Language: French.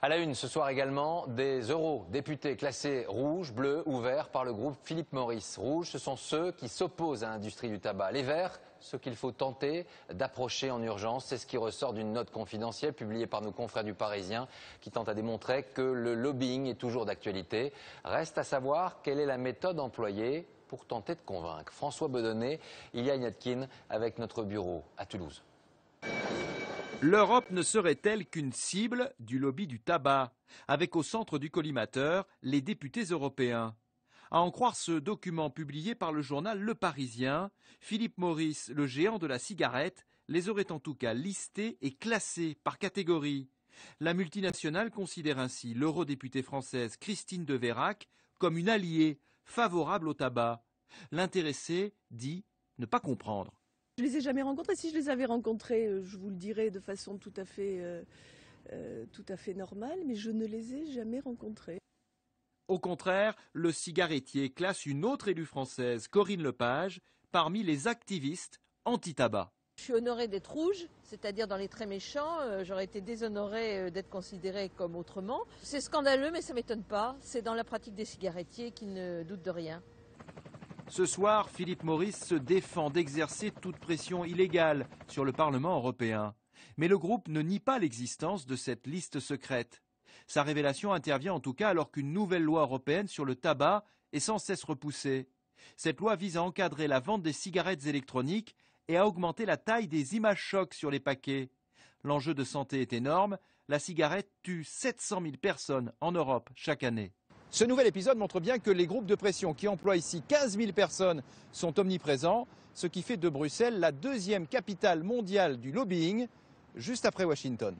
À la une ce soir également, des eurodéputés classés rouge, bleu ou vert par le groupe Philip Morris. Rouge, ce sont ceux qui s'opposent à l'industrie du tabac. Les verts, ceux qu'il faut tenter d'approcher en urgence. C'est ce qui ressort d'une note confidentielle publiée par nos confrères du Parisien qui tente à démontrer que le lobbying est toujours d'actualité. Reste à savoir quelle est la méthode employée pour tenter de convaincre. François Bedonnet, Ilia Ignatkin avec notre bureau à Toulouse. L'Europe ne serait-elle qu'une cible du lobby du tabac, avec au centre du collimateur les députés européens? À en croire ce document publié par le journal Le Parisien, Philip Morris, le géant de la cigarette, les aurait en tout cas listés et classés par catégorie. La multinationale considère ainsi l'eurodéputée française Christine de Veyrac comme une alliée favorable au tabac. L'intéressé dit ne pas comprendre. Je ne les ai jamais rencontrés. Si je les avais rencontrés, je vous le dirais de façon tout à fait normale, mais je ne les ai jamais rencontrés. Au contraire, le cigarettier classe une autre élue française, Corinne Lepage, parmi les activistes anti-tabac. Je suis honorée d'être rouge, c'est-à-dire dans les très méchants. J'aurais été déshonorée d'être considérée comme autrement. C'est scandaleux, mais ça ne m'étonne pas. C'est dans la pratique des cigarettiers qui ne doutent de rien. Ce soir, Philip Morris se défend d'exercer toute pression illégale sur le Parlement européen. Mais le groupe ne nie pas l'existence de cette liste secrète. Sa révélation intervient en tout cas alors qu'une nouvelle loi européenne sur le tabac est sans cesse repoussée. Cette loi vise à encadrer la vente des cigarettes électroniques et à augmenter la taille des images chocs sur les paquets. L'enjeu de santé est énorme. La cigarette tue 700 000 personnes en Europe chaque année. Ce nouvel épisode montre bien que les groupes de pression qui emploient ici 15 000 personnes sont omniprésents, ce qui fait de Bruxelles la deuxième capitale mondiale du lobbying, juste après Washington.